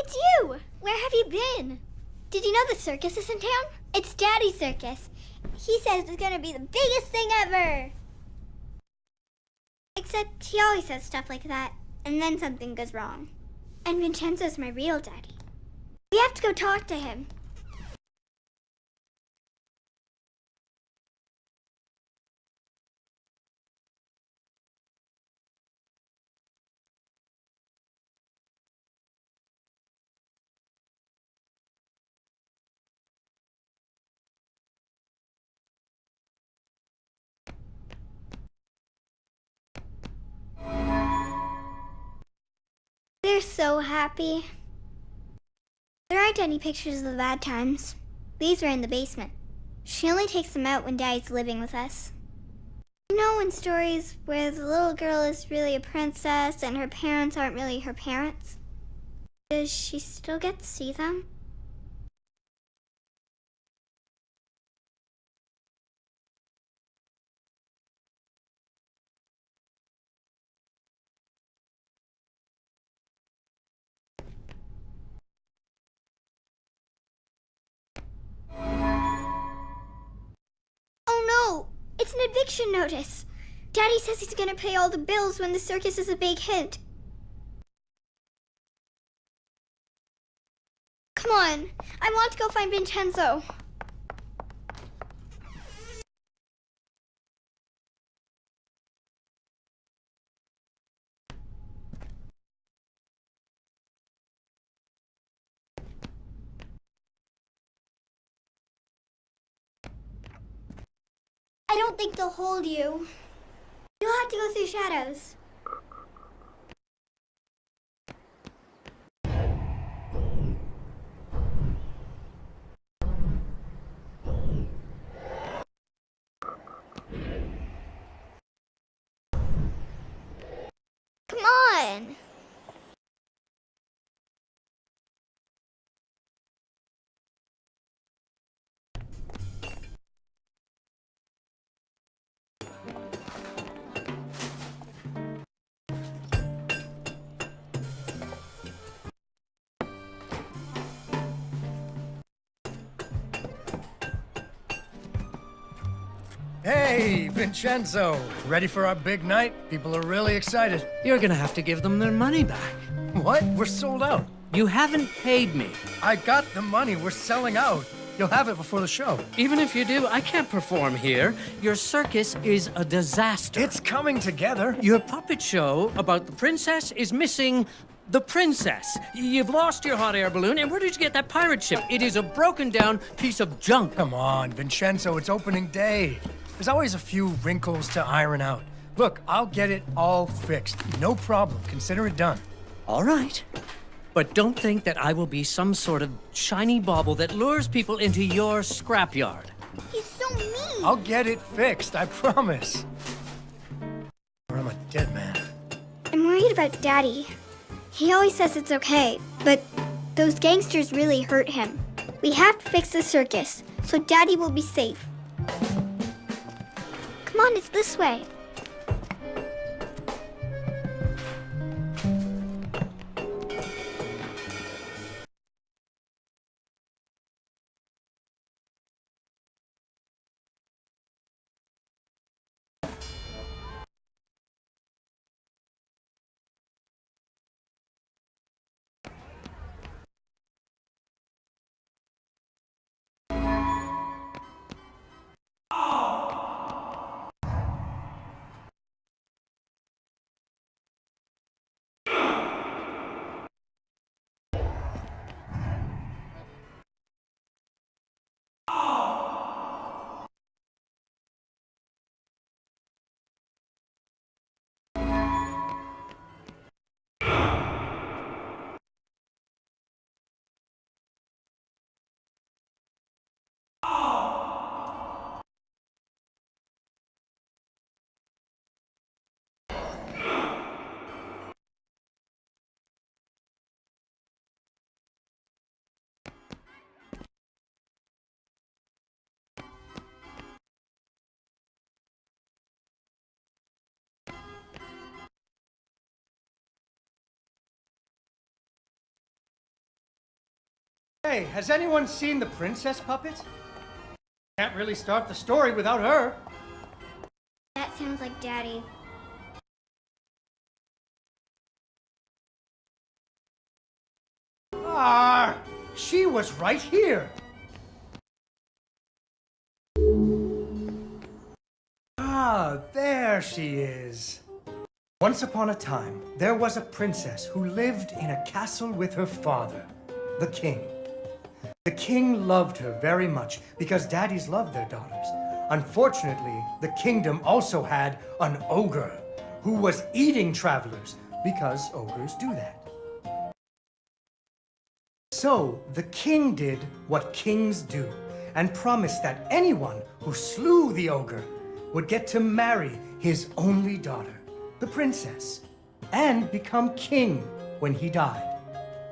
It's you! Where have you been? Did you know the circus is in town? It's Daddy's circus. He says it's gonna be the biggest thing ever! Except he always says stuff like that, and then something goes wrong. And Vincenzo's my real daddy. We have to go talk to him. They're so happy. There aren't any pictures of the bad times. These were in the basement. She only takes them out when Daddy's living with us. You know, in stories where the little girl is really a princess and her parents aren't really her parents? Does she still get to see them? Oh no! It's an eviction notice! Daddy says he's gonna pay all the bills when the circus is a big hit. Come on! I want to go find Vincenzo! I don't think they'll hold you. You'll have to go through shadows. Come on! Hey, Vincenzo. Ready for our big night? People are really excited. You're gonna have to give them their money back. What? We're sold out. You haven't paid me. I got the money. We're selling out. You'll have it before the show. Even if you do, I can't perform here. Your circus is a disaster. It's coming together. Your puppet show about the princess is missing the princess. You've lost your hot air balloon, and where did you get that pirate ship? It is a broken down piece of junk. Come on, Vincenzo. It's opening day. There's always a few wrinkles to iron out. Look, I'll get it all fixed. No problem. Consider it done. All right. But don't think that I will be some sort of shiny bauble that lures people into your scrapyard. He's so mean! I'll get it fixed, I promise. Or I'm a dead man. I'm worried about Daddy. He always says it's okay, but those gangsters really hurt him. We have to fix the circus, so Daddy will be safe. Come on, it's this way. Hey, has anyone seen the princess puppet? Can't really start the story without her. That sounds like Daddy. Ah, she was right here. Ah, there she is. Once upon a time, there was a princess who lived in a castle with her father, the king. The king loved her very much because daddies love their daughters. Unfortunately, the kingdom also had an ogre who was eating travelers because ogres do that. So the king did what kings do and promised that anyone who slew the ogre would get to marry his only daughter, the princess, and become king when he died.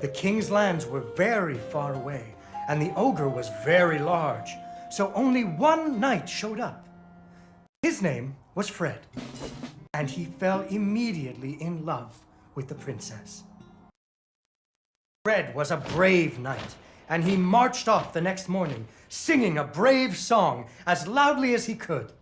The king's lands were very far away, and the ogre was very large, so only one knight showed up. His name was Fred, and he fell immediately in love with the princess. Fred was a brave knight, and he marched off the next morning, singing a brave song as loudly as he could.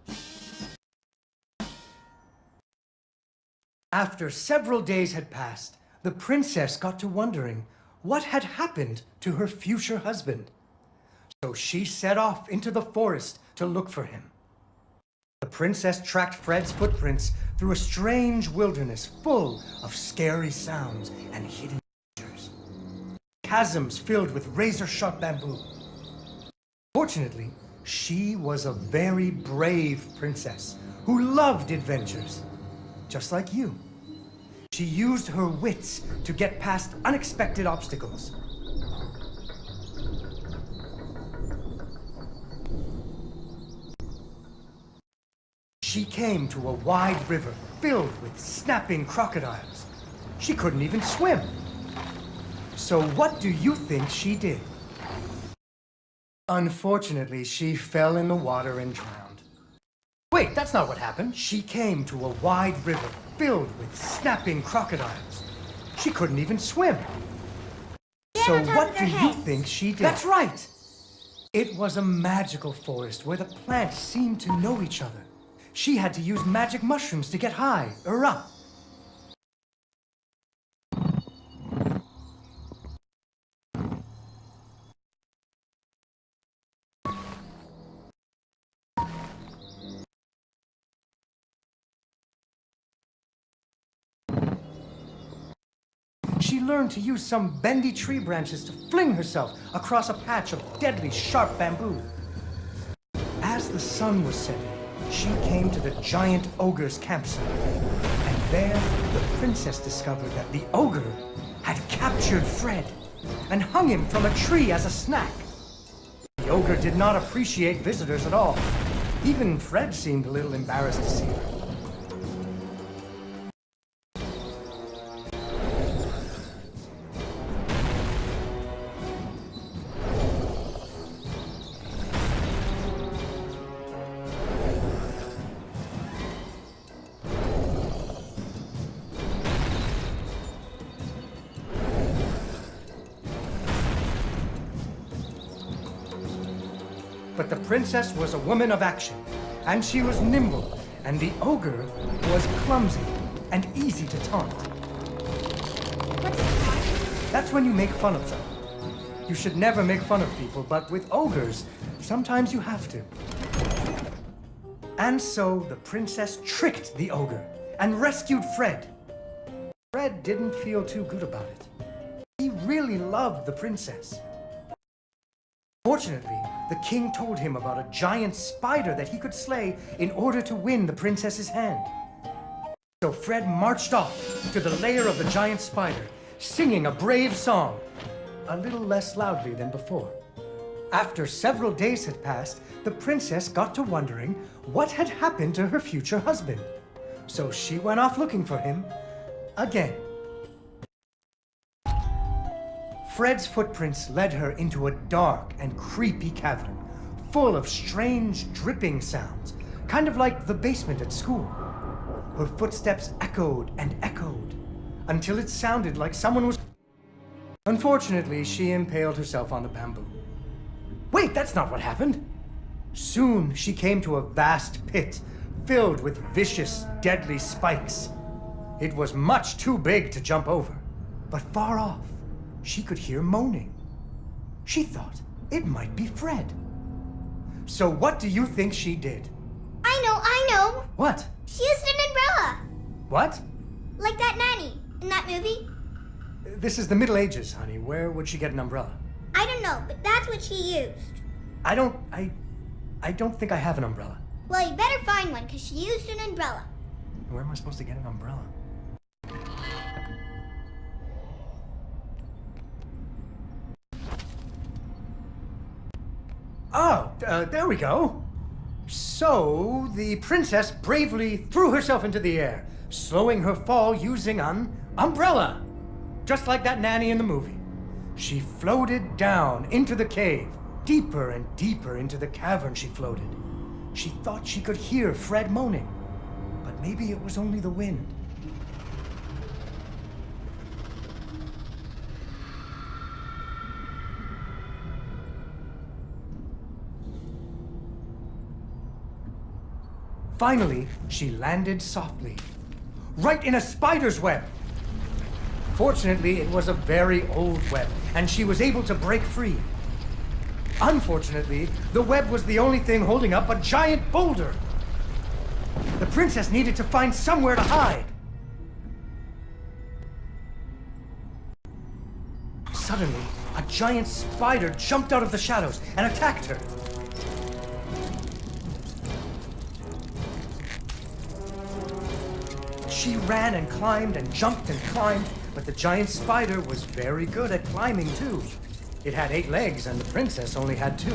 After several days had passed, the princess got to wondering what had happened to her future husband. So she set off into the forest to look for him. The princess tracked Fred's footprints through a strange wilderness full of scary sounds and hidden dangers. Chasms filled with razor-sharp bamboo. Fortunately, she was a very brave princess who loved adventures, just like you. She used her wits to get past unexpected obstacles. She came to a wide river filled with snapping crocodiles. She couldn't even swim. So what do you think she did? Unfortunately, she fell in the water and drowned. Wait, that's not what happened. She came to a wide river filled with snapping crocodiles. She couldn't even swim. So what do you think she did? That's right! It was a magical forest where the plants seemed to know each other. She had to use magic mushrooms to get high or up. She learned to use some bendy tree branches to fling herself across a patch of deadly sharp bamboo. As the sun was setting, she came to the giant ogre's campsite. And there, the princess discovered that the ogre had captured Fred and hung him from a tree as a snack. The ogre did not appreciate visitors at all. Even Fred seemed a little embarrassed to see her. But the princess was a woman of action, and she was nimble, and the ogre was clumsy and easy to taunt. That's when you make fun of them. You should never make fun of people, but with ogres, sometimes you have to. And so the princess tricked the ogre and rescued Fred. Fred didn't feel too good about it. He really loved the princess. Fortunately, the king told him about a giant spider that he could slay in order to win the princess's hand. So Fred marched off to the lair of the giant spider, singing a brave song, a little less loudly than before. After several days had passed, the princess got to wondering what had happened to her future husband. So she went off looking for him again. Fred's footprints led her into a dark and creepy cavern, full of strange dripping sounds, kind of like the basement at school. Her footsteps echoed and echoed, until it sounded like someone was Unfortunately, she impaled herself on the bamboo. Wait, that's not what happened. Soon she came to a vast pit filled with vicious, deadly spikes. It was much too big to jump over, but far off, she could hear moaning. She thought it might be Fred. So what do you think she did? I know. What? She used an umbrella. What? Like that nanny in that movie. This is the Middle Ages, honey. Where would she get an umbrella? I don't know, but that's what she used. I don't think I have an umbrella. Well, you better find one, because she used an umbrella. Where am I supposed to get an umbrella? Oh, there we go. So, the princess bravely threw herself into the air, slowing her fall using an umbrella. Just like that nanny in the movie. She floated down into the cave. Deeper and deeper into the cavern she floated. She thought she could hear Fred moaning, but maybe it was only the wind. Finally, she landed softly, right in a spider's web. Fortunately, it was a very old web, and she was able to break free. Unfortunately, the web was the only thing holding up a giant boulder. The princess needed to find somewhere to hide. Suddenly, a giant spider jumped out of the shadows and attacked her. She ran and climbed and jumped and climbed, but the giant spider was very good at climbing too. It had 8 legs and the princess only had 2.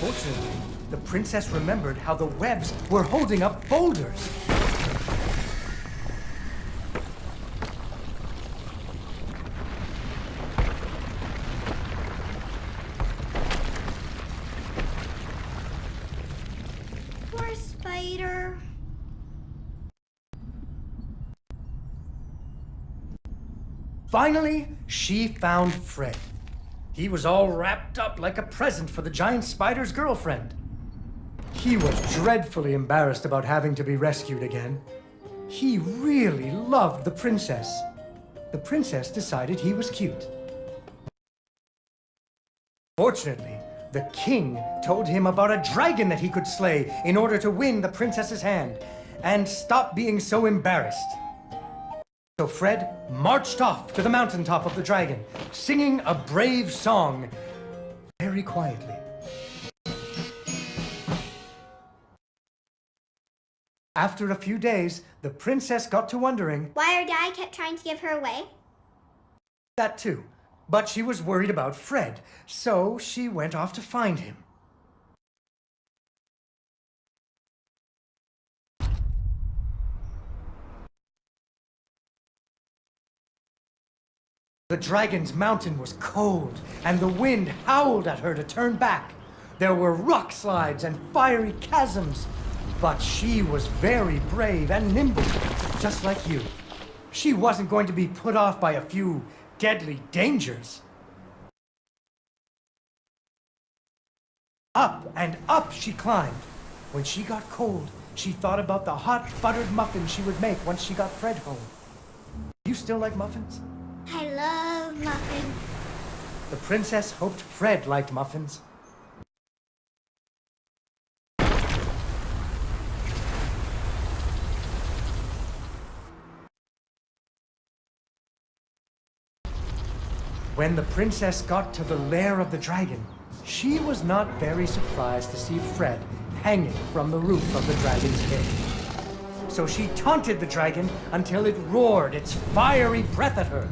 Fortunately, the princess remembered how the webs were holding up boulders. Poor spider. Finally, she found Fred. He was all wrapped up like a present for the giant spider's girlfriend. He was dreadfully embarrassed about having to be rescued again. He really loved the princess. The princess decided he was cute. Fortunately, the king told him about a dragon that he could slay in order to win the princess's hand and stop being so embarrassed. So Fred marched off to the mountaintop of the dragon, singing a brave song very quietly. After a few days, the princess got to wondering Why her dad kept trying to give her away? that too, but she was worried about Fred, so she went off to find him. The dragon's mountain was cold, and the wind howled at her to turn back. There were rock slides and fiery chasms, but she was very brave and nimble, just like you. She wasn't going to be put off by a few deadly dangers. Up and up she climbed. When she got cold, she thought about the hot buttered muffins she would make once she got Fred home. You still like muffins? I love muffins. The princess hoped Fred liked muffins. When the princess got to the lair of the dragon, she was not very surprised to see Fred hanging from the roof of the dragon's cave. So she taunted the dragon until it roared its fiery breath at her.